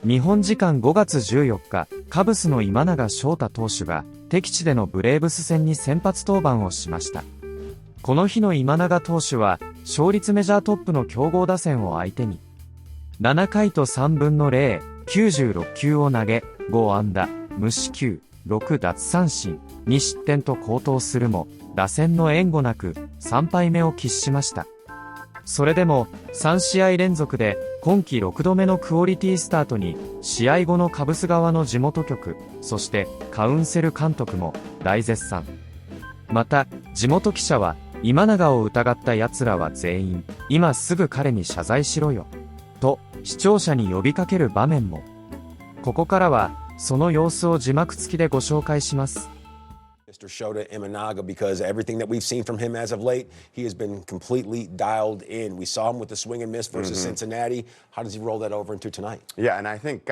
日本時間5月14日、カブスの今永昇太投手が敵地でのブレーブス戦に先発登板をしました。この日の今永投手は勝率メジャートップの強豪打線を相手に7回と3分の0、96球を投げ5安打、無四球、6奪三振、2失点と好投するも打線の援護なく3敗目を喫しました。それでも3試合連続で今季6度目のクオリティスタートに試合後のカブス側の地元局、そしてカウンセル監督も大絶賛。また地元記者は今永を疑った奴らは全員今すぐ彼に謝罪しろよと視聴者に呼びかける場面も。ここからはその様子を字幕付きでご紹介します。Mr. Shota Imanaga, because everything that we've seen from him as of late, he has been completely dialed in. We saw him with the swing and miss versus Cincinnati. How does he roll that over into tonight? Yeah, and I think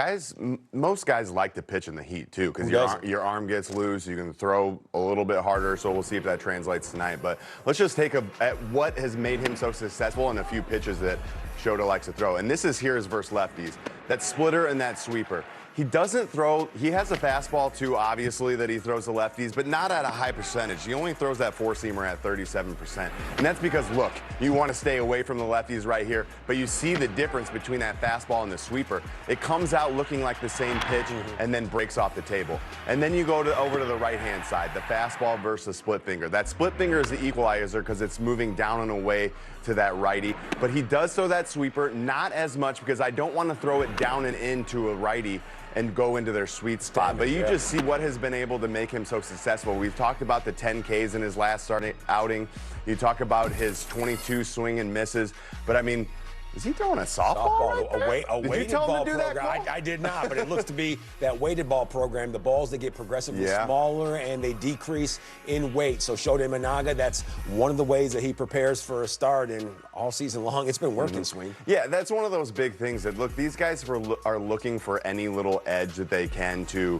most guys like to pitch in the heat too, because your arm gets loose. You can throw a little bit harder, so we'll see if that translates tonight. But let's just take a at what has made him so successful and a few pitches that Shota likes to throw. And this is here's versus lefties. That splitter and that sweeper. He doesn't throw, he has a fastball too, obviously, that he throws to lefties, but not at a high percentage. He only throws that four-seamer at 37%. And that's because, look, you want to stay away from the lefties right here, but you see the difference between that fastball and the sweeper. It comes out looking like the same pitch and then breaks off the table. And then you go over to the right-hand side, the fastball versus split finger. That split finger is the equalizer because it's moving down and away to that righty. But he does throw that sweeper, not as much because I don't want to throw it down and into a righty and go into their sweet spot. But you just see what has been able to make him so successful. We've talked about the 10 Ks in his last outing. You talk about his 22 swing and misses. But I mean, is he throwing a softball? Right a weighted ball program. That, I did not, but it looks to be that weighted ball program. The balls, they get progressively smaller and they decrease in weight. So Shota Imanaga, that's one of the ways that he prepares for a start, and all season long, it's been working, Swing. Yeah, that's one of those big things that, look, these guys are looking for any little edge that they can to,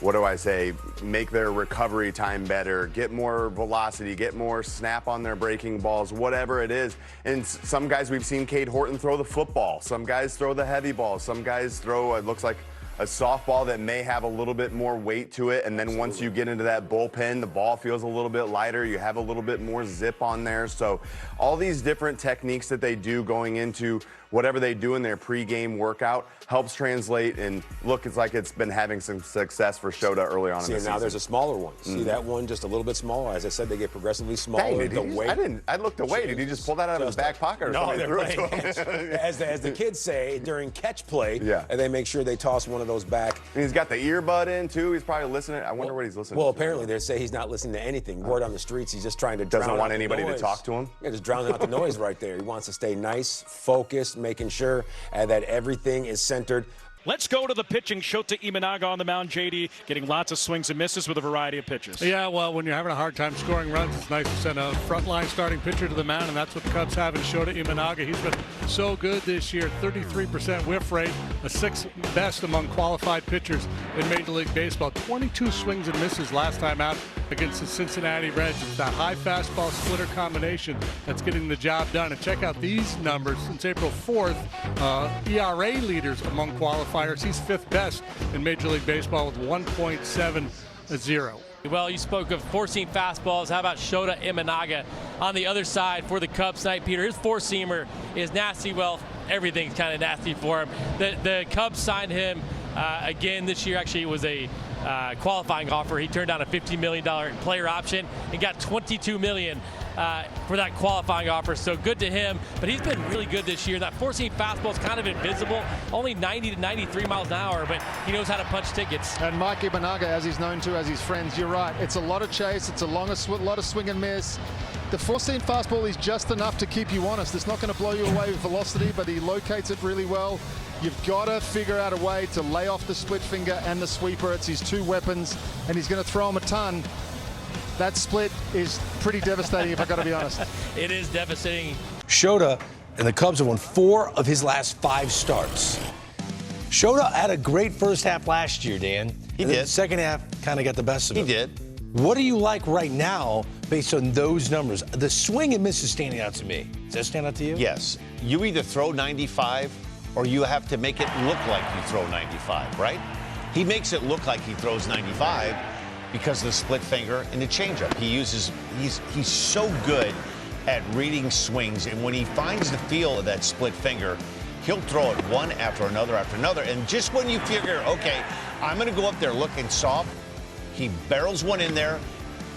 what do I say, make their recovery time better, get more velocity, get more snap on their breaking balls, whatever it is. And some guys, we've seen Cade Horton throw the football. Some guys throw the heavy ball. Some guys throw, it looks like a softball that may have a little bit more weight to it. And then once you get into that bullpen, the ball feels a little bit lighter. You have a little bit more zip on there. So all these different techniques that they do going into whatever they do in their pregame workout helps translate, and look, it's like it's been having some success for Shota early on in the season. Now there's a smaller one. See that one just a little bit smaller. As I said, they get progressively smaller. I looked away. Did he just pull that out of his back pocket or something? No, they're playing as the kids say, during catch play, and they make sure they toss one of those back. And he's got the earbud in, too. He's probably listening. I wonder what he's listening to. Well, apparently they say he's not listening to anything. Word on the streets, he's just trying to doesn't want anybody to talk to him? Yeah, just drowning out the noise right there. He wants to stay nice, focused, making sure that everything is centered. Let's go to the pitching. Shota Imanaga on the mound, JD, getting lots of swings and misses with a variety of pitches. Yeah, well, when you're having a hard time scoring runs, it's nice to send a frontline starting pitcher to the mound, and that's what the Cubs have in Shota Imanaga. He's been so good this year, 33% whiff rate, a sixth best among qualified pitchers in Major League Baseball. 22 swings and misses last time out against the Cincinnati Reds. It's that high fastball splitter combination that's getting the job done. And check out these numbers since April 4th, ERA leaders among qualifiers. He's fifth best in Major League Baseball with 1.70. Well, you spoke of four-seam fastballs. How about Shota Imanaga on the other side for the Cubs tonight, Peter? His four-seamer is nasty. Well, everything's kind of nasty for him. The Cubs signed him again this year. Actually, it was a qualifying offer. He turned down a $50 million player option and got $22 million for that qualifying offer. So good to him, but he's been really good this year. That four-seam fastball is kind of invisible, only 90 to 93 miles an hour, but he knows how to punch tickets. And Mike Imanaga, as he's known to as his friends, you're right. It's a lot of chase. It's a lot of swing and miss. The four-seam fastball is just enough to keep you honest. It's not going to blow you away with velocity, but he locates it really well. You've got to figure out a way to lay off the split finger and the sweeper. It's his two weapons, and he's going to throw them a ton. That split is pretty devastating, if I've got to be honest. It is devastating. Shota and the Cubs have won 4 of his last 5 starts. Shota had a great first half last year, Dan. He did. The second half kind of got the best of him. He did. What do you like right now based on those numbers? The swing and miss is standing out to me. Does that stand out to you? Yes. You either throw 95 or you have to make it look like you throw 95, right? He makes it look like he throws 95 because of the split finger and the changeup. He's so good at reading swings, and when he finds the feel of that split finger, he'll throw it one after another, and just when you figure, okay, I'm going to go up there looking soft, he barrels one in there,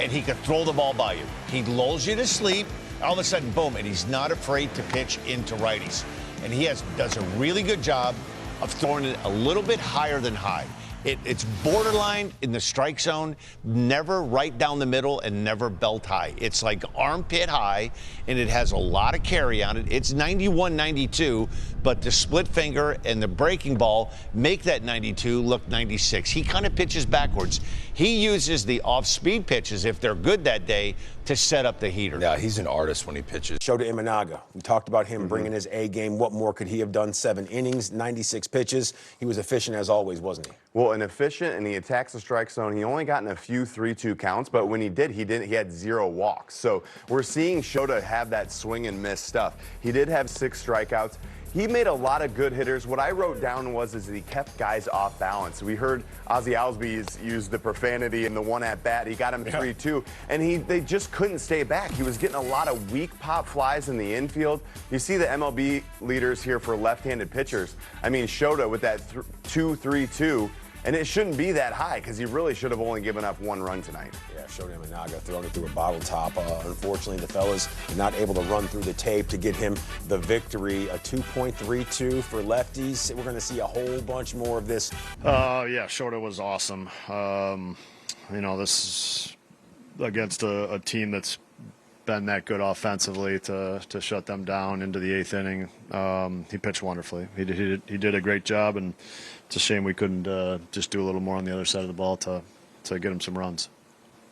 and he can throw the ball by you. He lulls you to sleep, all of a sudden, boom, and he's not afraid to pitch into righties. And he does a really good job of throwing it a little bit higher than high. It's borderline in the strike zone, never right down the middle and never belt high. It's like armpit high, and it has a lot of carry on it. It's 91, 92, but the split finger and the breaking ball make that 92 look 96. He kind of pitches backwards. He uses the off-speed pitches, if they're good that day, to set up the heater. Yeah, he's an artist when he pitches. Shota Imanaga, we talked about him bringing his A game. What more could he have done? 7 innings, 96 pitches. He was efficient as always, wasn't he? Well, and efficient, and he attacks the strike zone. He only gotten a few 3-2 counts, but when he did, he had 0 walks. So we're seeing Shota have that swing and miss stuff. He did have 6 strikeouts. He made a lot of good hitters. What I wrote down was that he kept guys off balance. We heard Ozzie Albies use the profanity in the one at bat. He got him 3-2, and they just couldn't stay back. He was getting a lot of weak pop flies in the infield. You see the MLB leaders here for left-handed pitchers. I mean, Shota with that 2-3-2. And it shouldn't be that high because he really should have only given up 1 run tonight. Yeah, Shota Imanaga throwing it through a bottle top. Unfortunately, the fellas not able to run through the tape to get him the victory. A 2.32 for lefties. We're going to see a whole bunch more of this. Yeah, Shota was awesome. You know, this is against a team that's been that good offensively to shut them down into the 8th inning. He pitched wonderfully. He did a great job, and it's a shame we couldn't just do a little more on the other side of the ball to get him some runs.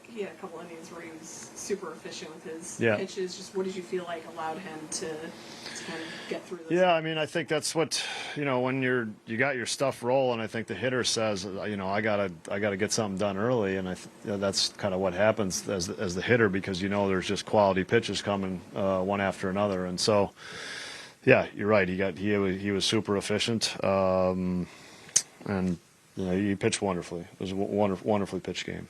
He had a couple innings where he was super efficient with his pitches. Just what did you feel like allowed him to kind of get through this? Yeah, I mean, I think that's what, you know, when you got your stuff rolling, I think the hitter says, you know, I gotta get something done early, and that's kind of what happens as the hitter, because you know there's just quality pitches coming one after another, and so yeah, you're right. He was super efficient, and you know, he pitched wonderfully. It was a wonderfully pitched game.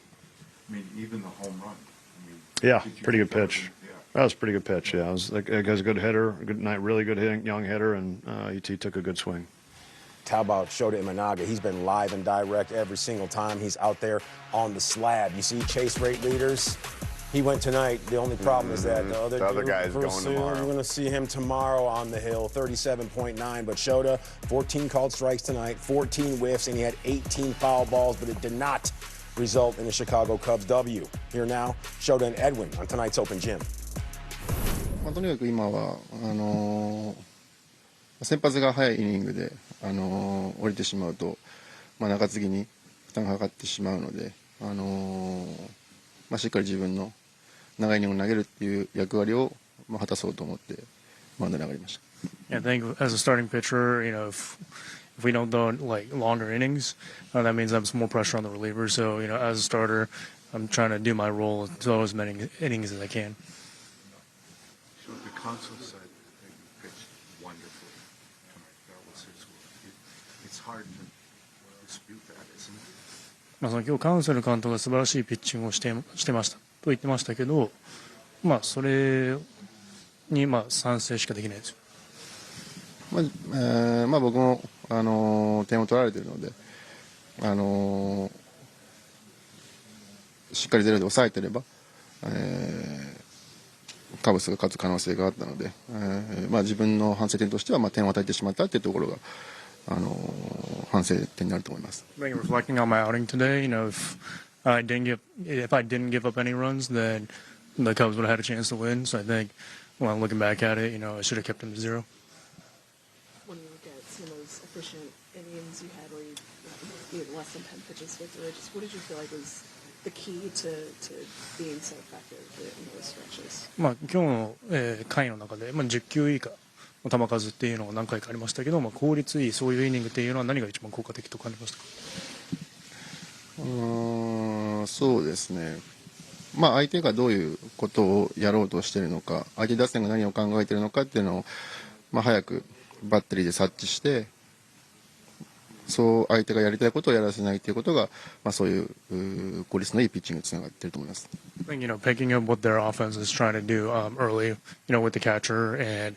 I mean, even the home run. I mean, yeah, pretty good pitch. Yeah. That was a pretty good pitch. Yeah, it was a good hitter, really good hitting, young hitter, and he took a good swing. How about Shota Imanaga? He's been live and direct every single time he's out there on the slab. You see chase rate leaders. He went tonight. The only problem is that the other guy's going tomorrow. We're going to see him tomorrow on the hill, 37.9. But Shota, 14 called strikes tonight, 14 whiffs, and he had 18 foul balls, but it did not result in the Chicago Cubs W. Here now, Shota and Edwin on tonight's Open Gym. とにかく今は先発が早いイニングで降りてしまうと、中継ぎに負担がかかってしまうので、しっかり自分の長いイニングを投げるっていう役割を果たそうと思ってマウンドに上がりました。I think as a starting pitcher, you know, if we don't throw like longer innings, that means I have some more pressure on the reliever. So, you know, as a starter, I'm trying to do my role, throw as many innings as I can. So the council said that you pitched wonderfully tonight. That was his word. It's hard to dispute that, isn't it? 今日カウンセル監督が素晴らしいピッチングをしてましたと言ってましたけど、それに賛成しかできないですよ。僕も点を取られているので、しっかりゼロで抑えてれば、カブスが勝つ可能性があったので、自分の反省点としては点を与えてしまったというところが反省点になると思います。Reflecting on my outing today, you know, if I didn't give up any runs, then the Cubs would have had a chance to win. So I think, well, looking back at it, you know, I should have kept them to 0. When you look at some of those efficient innings you had where you had less than 10 pitches victory, just what did you feel like was the key to being so effective in those stretches? 今日の回の中で10球以下の球数っていうのが何回かありましたけど、効率いいそういうイニングっていうのは何が一番効果的と感じましたか？そうですね。相手がどういうことをやろうとしているのか、相手打線が何を考えているのかっていうのを早くバッテリーで察知して、そう相手がやりたいことをやらせないということが、そういう効率のいいピッチングにつながっていると思います。I think, picking up what their offense is trying to do early, with the catcher and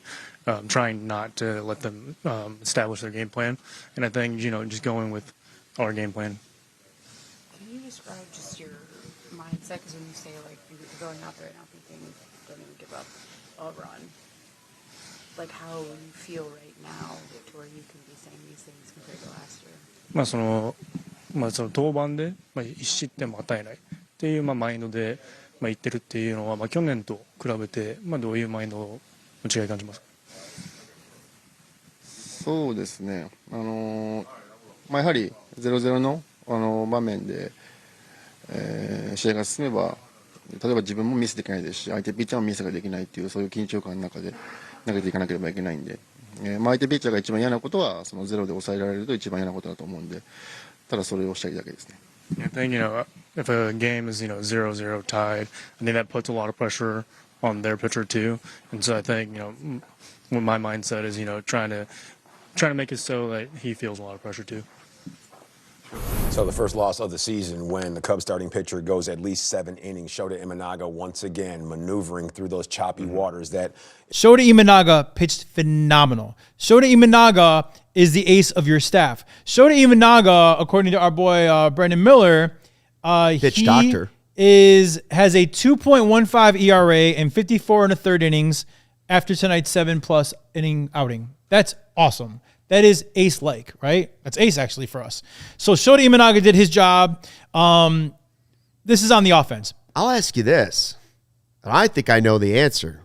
trying not to let them establish their game plan. And I think, just going with our game plan. Can you describe just your mindset? Because when you say, like, you're going out there and not thinking, don't even give up a run, like how you feel right now to where you can be saying these things compared to last year? その登板で、1失点も与えないっていう、マインドで、言ってるっていうのは、去年と比べて、どういうマインドの違いを感じますか？そうですね、やはり 0-0 の、場面で、試合が進めば、例えば自分もミスできないですし、相手ピッチャーもミスができないっていう、そういう緊張感の中で投げていかなければいけないんで、相手ピッチャーが一番嫌なことは、そのゼロで抑えられると一番嫌なことだと思うんで、ただそれをしたいだけですね。I think, if a game is, 0-0 tied, I think that puts a lot of pressure on their pitcher too. And so I think, what my mindset is, trying to make it so that he feels a lot of pressure too. So the first loss of the season when the Cubs starting pitcher goes at least 7 innings. Shota Imanaga once again maneuvering through those choppy waters that... Shota Imanaga pitched phenomenal. Shota Imanaga is the ace of your staff. Shota Imanaga, according to our boy Brandon Miller, pitch doctor, has a 2.15 ERA and 54 1/3 innings after tonight's 7+ inning outing. That's awesome. That is ace-like, right? That's ace, actually, for us. So Shota Imanaga did his job. This is on the offense. I'll ask you this, and I think I know the answer.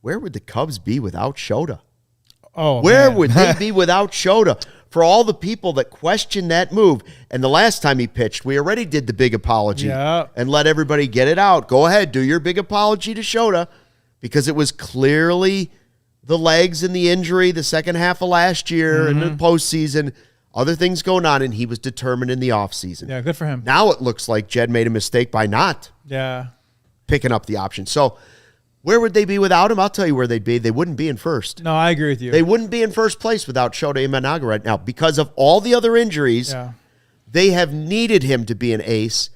Where would the Cubs be without Shota? Where would they be without Shota? For all the people that question that move, and the last time he pitched, we already did the big apology and let everybody get it out. Go ahead, do your big apology to Shota, because it was clearly the legs and the injury the second half of last year and the postseason, other things going on, and he was determined in the offseason. Yeah, good for him. Now it looks like Jed made a mistake by not picking up the option. So where would they be without him? I'll tell you where they'd be. They wouldn't be in first. No, I agree with you. They wouldn't be in first place without Shota Imanaga right now. Because of all the other injuries, they have needed him to be an ace.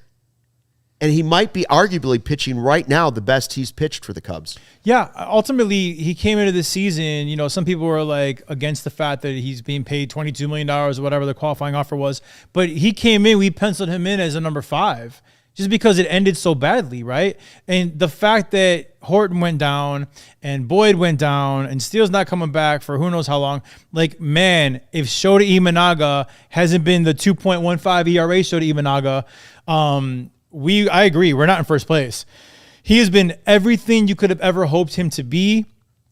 And he might be arguably pitching right now the best he's pitched for the Cubs. Yeah, ultimately, he came into the season, some people were like against the fact that he's being paid $22 million or whatever the qualifying offer was. But he came in, we penciled him in as a number 5 just because it ended so badly, right? And the fact that Horton went down and Boyd went down and Steele's not coming back for who knows how long, if Shota Imanaga hasn't been the 2.15 ERA Shota Imanaga, I agree. We're not in first place. He has been everything you could have ever hoped him to be.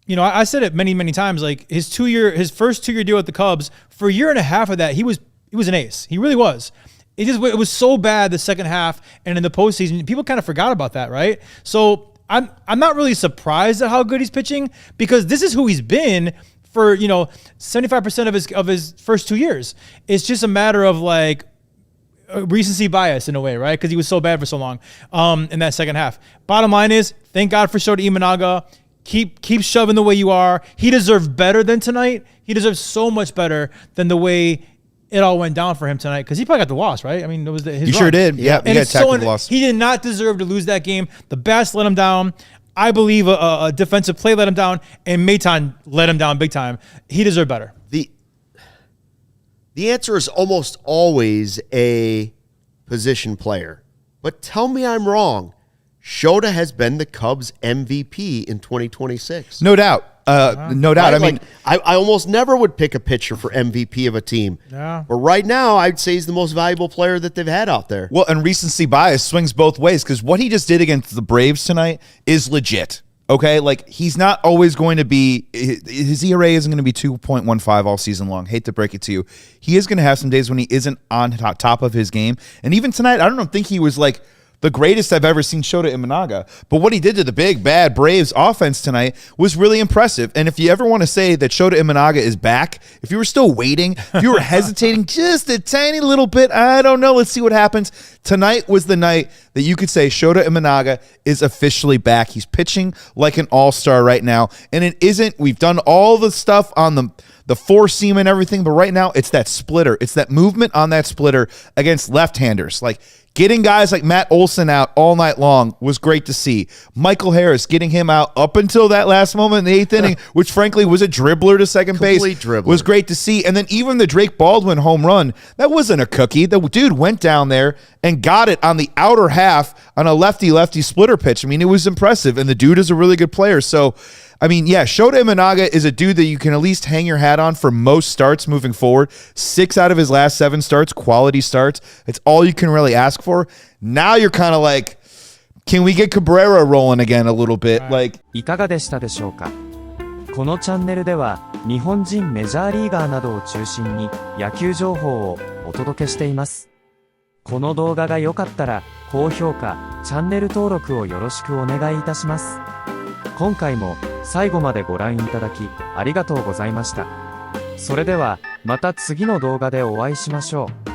I said it many, many times. Like his first 2-year deal with the Cubs, for a year and a half of that, he was an ace. He really was. It was so bad the second half and in the postseason. People kind of forgot about that, right? So I'm not really surprised at how good he's pitching because this is who he's been for 75% of his first 2 years. It's just a matter of recency bias in a way, right? Because he was so bad for so long in that second half. Bottom line is, thank God for Shota Imanaga. Keep shoving the way you are. He deserved better than tonight. He deserves so much better than the way it all went down for him tonight. Because he probably got the loss, right? I mean, it was his He run. sure did. Yeah, and it's so he did not deserve to lose that game. The bats let him down. I believe a defensive play let him down, and Maton let him down big time. He deserved better. The answer is almost always a position player. But tell me I'm wrong. Shota has been the Cubs MVP in 2026. No doubt. No doubt. Right? I mean, I almost never would pick a pitcher for MVP of a team. Yeah. But right now, I'd say he's the most valuable player that they've had out there. Well, and recency bias swings both ways because what he just did against the Braves tonight is legit. Okay, he's not always going to be, his ERA isn't going to be 2.15 all season long. Hate to break it to you. He is going to have some days when he isn't on top of his game. And even tonight, I don't think he was the greatest I've ever seen Shota Imanaga. But what he did to the big, bad Braves offense tonight was really impressive. And if you ever want to say that Shota Imanaga is back, if you were still waiting, if you were hesitating just a tiny little bit, I don't know, let's see what happens. Tonight was the night that you could say Shota Imanaga is officially back. He's pitching like an all-star right now. And it isn't, we've done all the stuff on the four seam and everything, but right now it's that splitter. It's that movement on that splitter against left-handers. Like, getting guys like Matt Olson out all night long was great to see. Michael Harris, getting him out up until that last moment in the 8th inning, which frankly was a dribbler to second base, was great to see. And then even the Drake Baldwin home run, that wasn't a cookie. The dude went down there and got it on the outer half on a lefty-lefty splitter pitch. I mean, it was impressive, and the dude is a really good player. So, I mean, yeah, Shota Imanaga is a dude that you can at least hang your hat on for most starts moving forward. 6 out of his last 7 starts, quality starts. It's all you can really ask for. Now you're kind of like, can we get Cabrera rolling again a little bit? Like, いかがでしたでしょうか。このチャンネルでは日本人メジャーリーガーなどを中心に野球情報をお届けしています。この動画が良かったら高評価、チャンネル登録をよろしくお願いいたします。今回も最後までご覧いただきありがとうございました。それではまた次の動画でお会いしましょう。